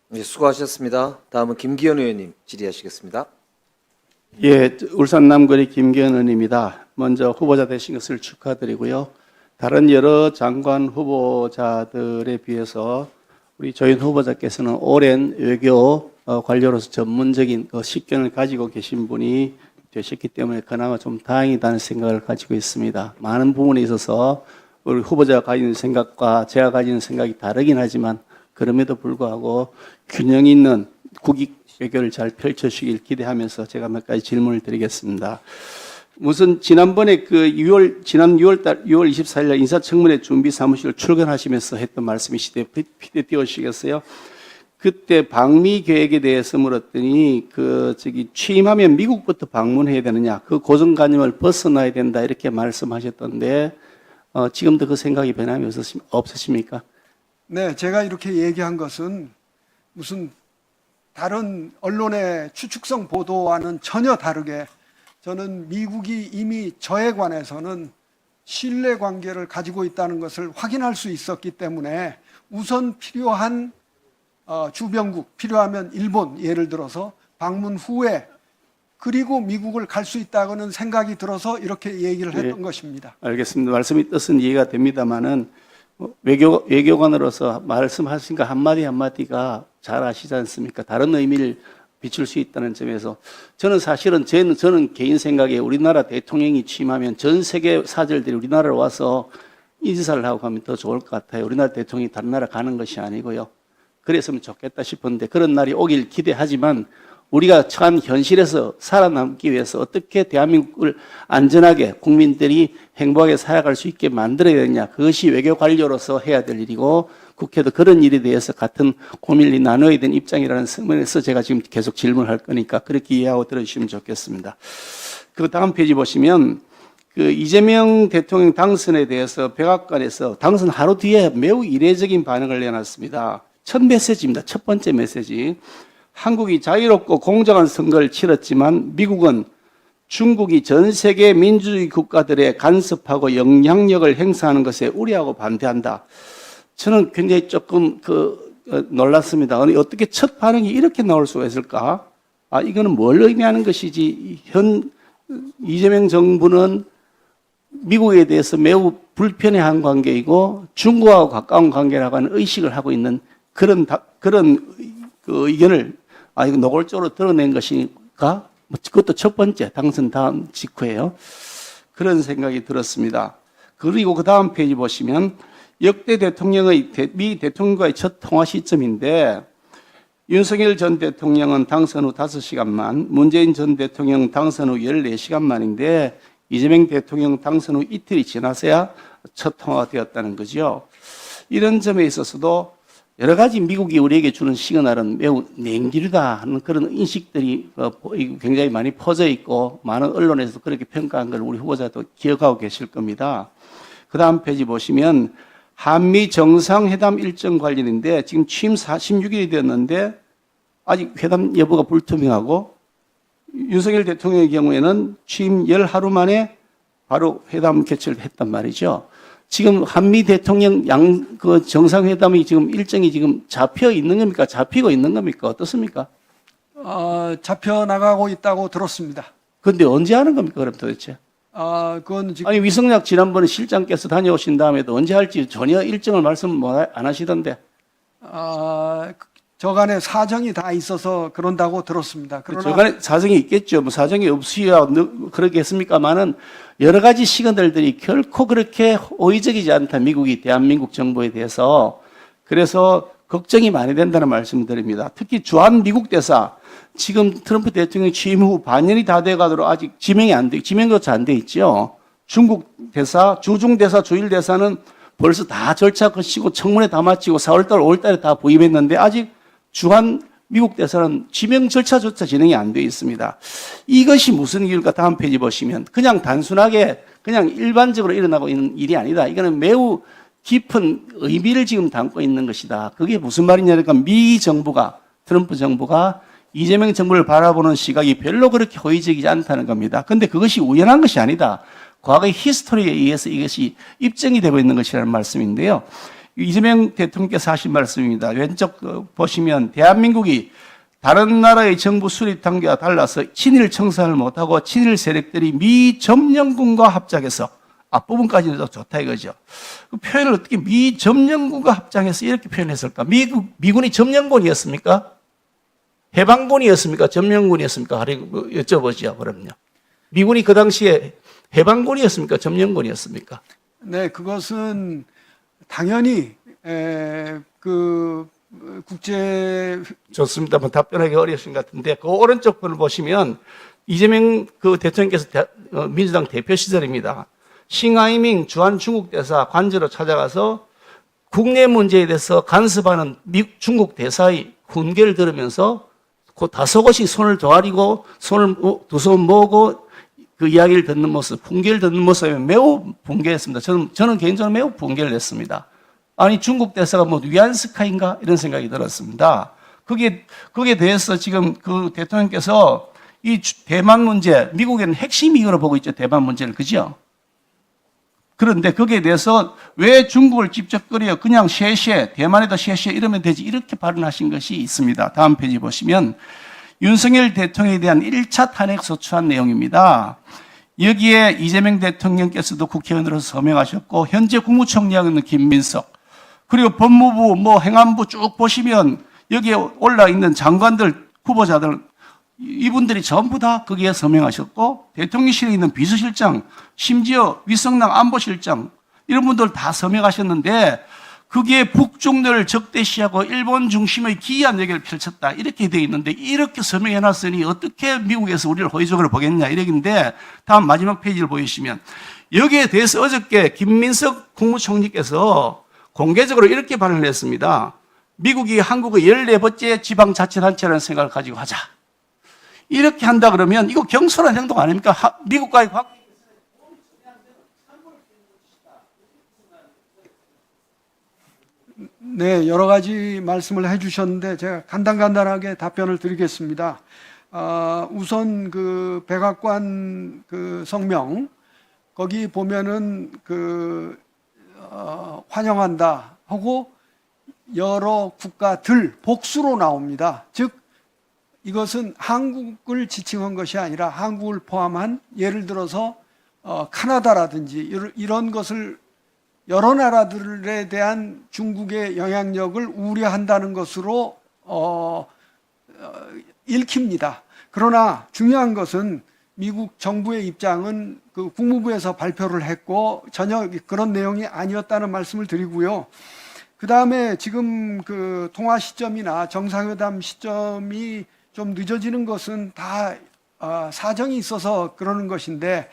네, 수고하셨습니다. 다음은 김기현 의원님 질의하시겠습니다. 예, 울산 남구의 김기현 의원입니다. 먼저 후보자 되신 것을 축하드리고요. 다른 여러 장관 후보자들에 비해서 우리 조현 후보자께서는 오랜 외교 관료로서 전문적인 식견을 가지고 계신 분이 되셨기 때문에 그나마 좀 다행이다는 생각을 가지고 있습니다. 많은 부분에 있어서 우리 후보자가 가지는 생각과 제가 가지는 생각이 다르긴 하지만 그럼에도 불구하고 균형 있는 국익 외교를 잘 펼쳐주시길 기대하면서 제가 몇 가지 질문을 드리겠습니다. 우선 지난번에 지난 6월 24일 날 인사청문회 준비 사무실 출근하시면서 했던 말씀이시대 피드 띄워주시겠어요? 그때 방미 계획에 대해서 물었더니 취임하면 미국부터 방문해야 되느냐, 그 고정관념을 벗어나야 된다 이렇게 말씀하셨던데 지금도 그 생각이 변함이 없으십니까? 네, 제가 이렇게 얘기한 것은 무슨 다른 언론의 추측성 보도와는 전혀 다르게 저는 미국이 이미 저에 관해서는 신뢰 관계를 가지고 있다는 것을 확인할 수 있었기 때문에 우선 필요한 주변국, 필요하면 일본 예를 들어서 방문 후에 그리고 미국을 갈 수 있다고는 생각이 들어서 이렇게 얘기를 했던 것입니다. 알겠습니다. 말씀이 뜻은 이해가 됩니다만은 외교관으로서 말씀하신 거 한마디 한마디가 잘 아시지 않습니까? 다른 의미를 비출 수 있다는 점에서 저는 사실은 저는 개인 생각에 우리나라 대통령이 취임하면 전 세계 사절들이 우리나라로 와서 인사를 하고 가면 더 좋을 것 같아요. 우리나라 대통령이 다른 나라 가는 것이 아니고요. 그랬으면 좋겠다 싶은데 그런 날이 오길 기대하지만 우리가 처한 현실에서 살아남기 위해서 어떻게 대한민국을 안전하게 국민들이 행복하게 살아갈 수 있게 만들어야 되느냐, 그것이 외교 관료로서 해야 될 일이고 국회도 그런 일에 대해서 같은 고민을 나눠야 되는 입장이라는 측면에서 제가 지금 계속 질문할 거니까 그렇게 이해하고 들어주시면 좋겠습니다. 그 다음 페이지 보시면 이재명 대통령 당선에 대해서 백악관에서 당선 하루 뒤에 매우 이례적인 반응을 내놨습니다. 첫 메시지입니다. 첫 번째 메시지. 한국이 자유롭고 공정한 선거를 치렀지만 미국은 중국이 전 세계 민주주의 국가들에 간섭하고 영향력을 행사하는 것에 우려하고 반대한다. 저는 굉장히 조금 놀랐습니다. 어떻게 첫 반응이 이렇게 나올 수가 있을까? 이거는 뭘 의미하는 것이지? 이재명 정부는 미국에 대해서 매우 불편해한 관계이고 중국하고 가까운 관계라고 하는 의식을 하고 있는 그런 의견을 이거 노골적으로 드러낸 것인가? 그것도 첫 번째 당선 다음 직후에요. 그런 생각이 들었습니다. 그리고 그 다음 페이지 보시면 역대 대통령의 미 대통령과의 첫 통화 시점인데 윤석열 전 대통령은 당선 후 5시간만, 문재인 전 대통령 당선 후 14시간만인데 이재명 대통령 당선 후 이틀이 지나서야 첫 통화가 되었다는 거죠. 이런 점에 있어서도 여러 가지 미국이 우리에게 주는 시그널은 매우 냉기르다 하는 그런 인식들이 굉장히 많이 퍼져 있고 많은 언론에서도 그렇게 평가한 걸 우리 후보자도 기억하고 계실 겁니다. 그 다음 페이지 보시면 한미 정상회담 일정 관련인데 지금 취임 46일이 되었는데 아직 회담 여부가 불투명하고 윤석열 대통령의 경우에는 취임 열하루 만에 바로 회담 개최를 했단 말이죠. 지금 한미 대통령 정상회담이 지금 일정이 지금 잡혀 있는 겁니까? 잡히고 있는 겁니까? 어떻습니까? 잡혀 나가고 있다고 들었습니다. 그런데 언제 하는 겁니까? 그럼 도대체? 그건 지금 아니 위성락 지난번에 실장께서 다녀오신 다음에도 언제 할지 전혀 일정을 말씀 안 하시던데. 저간에 사정이 다 있어서 그런다고 들었습니다. 그러나 저간에 사정이 있겠죠. 뭐 사정이 없으야 그러겠습니까만은 여러 가지 시그널들이 결코 그렇게 호의적이지 않다. 미국이 대한민국 정부에 대해서. 그래서 걱정이 많이 된다는 말씀을 드립니다. 특히 주한 미국 대사 지금 트럼프 대통령 취임 후 반년이 다 돼가도록 아직 지명조차 안 돼 있죠. 중국 대사, 주중 대사, 주일 대사는 벌써 다 절차 거치고 청문회 다 마치고 4월달, 5월달에 다 부임했는데 아직 주한 미국 대사는 지명 절차조차 진행이 안 되어 있습니다. 이것이 무슨 이유일까? 다음 페이지 보시면 그냥 단순하게 그냥 일반적으로 일어나고 있는 일이 아니다. 이거는 매우 깊은 의미를 지금 담고 있는 것이다. 그게 무슨 말이냐니까 미 정부가, 트럼프 정부가 이재명 정부를 바라보는 시각이 별로 그렇게 호의적이지 않다는 겁니다. 그런데 그것이 우연한 것이 아니다. 과거의 히스토리에 의해서 이것이 입증이 되고 있는 것이라는 말씀인데요. 이재명 대통령께서 하신 말씀입니다. 왼쪽 보시면 대한민국이 다른 나라의 정부 수립 단계와 달라서 친일 청산을 못하고 친일 세력들이 미점령군과 합작해서 앞부분까지는 좋다 이거죠. 그 표현을 어떻게 미점령군과 합작해서 이렇게 표현했을까? 미군이 점령군이었습니까? 해방군이었습니까? 점령군이었습니까? 여쭤보죠. 그럼요. 미군이 그 당시에 해방군이었습니까? 점령군이었습니까? 네, 그것은 당연히 그 국제 좋습니다. 뭐 답변하기 어려우신 것 같은데 그 오른쪽 분을 보시면 이재명 그 대통령께서 민주당 대표 시절입니다. 싱하이밍 주한 중국 대사 관저로 찾아가서 국내 문제에 대해서 간섭하는 중국 대사의 훈계를 들으면서 그 다소곳이 손을 조아리고 손을 두 손 모으고 그 이야기를 듣는 모습, 훈계를 듣는 모습에 매우 분개했습니다. 저는 개인적으로 매우 분개를 했습니다. 아니 중국 대사가 뭐 위안스카인가 이런 생각이 들었습니다. 거기에 대해서 지금 그 대통령께서 이 대만 문제, 미국에는 핵심 이유로 보고 있죠. 대만 문제를, 그죠? 그런데 거기에 대해서 왜 중국을 집적거려 그냥 쉐쉐, 대만에도 쉐쉐 이러면 되지 이렇게 발언하신 것이 있습니다. 다음 페이지 보시면 윤석열 대통령에 대한 1차 탄핵 소추한 내용입니다. 여기에 이재명 대통령께서도 국회의원으로서 서명하셨고 현재 국무총리하고 있는 김민석 그리고 법무부 행안부 쭉 보시면 여기에 올라 있는 장관들 후보자들 이분들이 전부 다 거기에 서명하셨고 대통령실에 있는 비서실장 심지어 위성랑 안보실장 이런 분들 다 서명하셨는데 그게 북중를 적대시하고 일본 중심의 기이한 얘기를 펼쳤다 이렇게 되어 있는데 이렇게 서명해놨으니 어떻게 미국에서 우리를 호의적으로 보겠냐 이러는데 다음 마지막 페이지를 보시면 여기에 대해서 어저께 김민석 국무총리께서 공개적으로 이렇게 발언을 했습니다. 미국이 한국의 14번째 지방자치단체라는 생각을 가지고 하자. 이렇게 한다 그러면 이거 경솔한 행동 아닙니까? 미국과의 관계 네, 여러 가지 말씀을 해주셨는데 제가 간단하게 답변을 드리겠습니다. 우선 그 백악관 그 성명 거기 보면은 환영한다 하고 여러 국가들 복수로 나옵니다. 즉 이것은 한국을 지칭한 것이 아니라 한국을 포함한 예를 들어서 카나다라든지 이런 것을 여러 나라들에 대한 중국의 영향력을 우려한다는 것으로 읽힙니다. 그러나 중요한 것은 미국 정부의 입장은 그 국무부에서 발표를 했고 전혀 그런 내용이 아니었다는 말씀을 드리고요. 그 다음에 지금 그 통화 시점이나 정상회담 시점이 좀 늦어지는 것은 다 사정이 있어서 그러는 것인데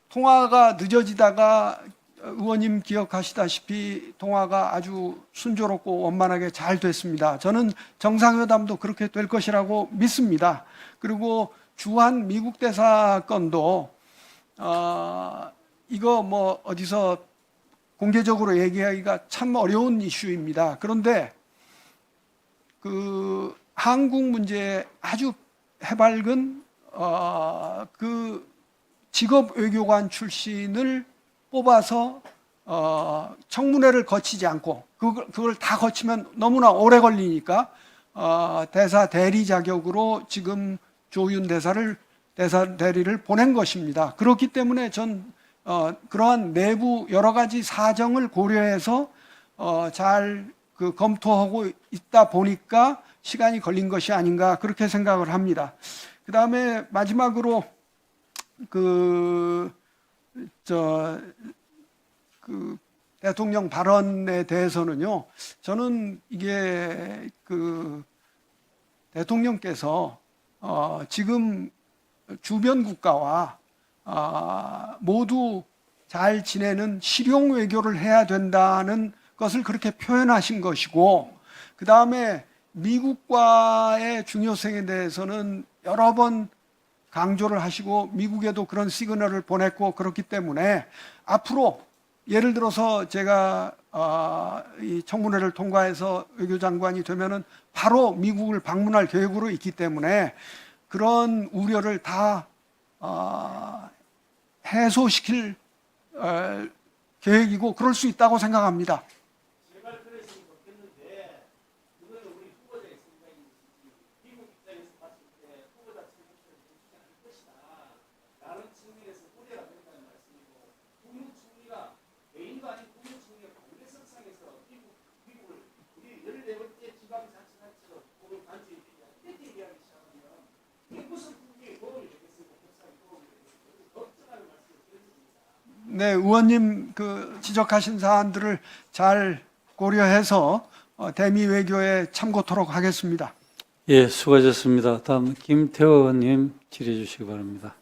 통화가 늦어지다가 의원님 기억하시다시피 통화가 아주 순조롭고 원만하게 잘 됐습니다. 저는 정상회담도 그렇게 될 것이라고 믿습니다. 그리고 주한 미국 대사 건도 이거 뭐 어디서 공개적으로 얘기하기가 참 어려운 이슈입니다. 그런데 그 한국 문제에 아주 해맑은 그 직업 외교관 출신을 뽑아서 청문회를 거치지 않고 그걸 다 거치면 너무나 오래 걸리니까 대사 대리 자격으로 지금 조윤 대사 대리를 보낸 것입니다. 그렇기 때문에 전 그러한 내부 여러 가지 사정을 고려해서 잘 그 검토하고 있다 보니까 시간이 걸린 것이 아닌가 그렇게 생각을 합니다. 그 다음에 마지막으로 그 대통령 발언에 대해서는요, 저는 이게 그 대통령께서 지금 주변 국가와 모두 잘 지내는 실용 외교를 해야 된다는 것을 그렇게 표현하신 것이고, 그 다음에 미국과의 중요성에 대해서는 여러 번 강조를 하시고 미국에도 그런 시그널을 보냈고 그렇기 때문에 앞으로 예를 들어서 제가 이 청문회를 통과해서 외교장관이 되면은 바로 미국을 방문할 계획으로 있기 때문에 그런 우려를 다 해소시킬 계획이고 그럴 수 있다고 생각합니다. 네, 의원님 그 지적하신 사안들을 잘 고려해서 대미 외교에 참고토록 하겠습니다. 예, 수고하셨습니다. 다음 김태호 의원님 질의해 주시기 바랍니다.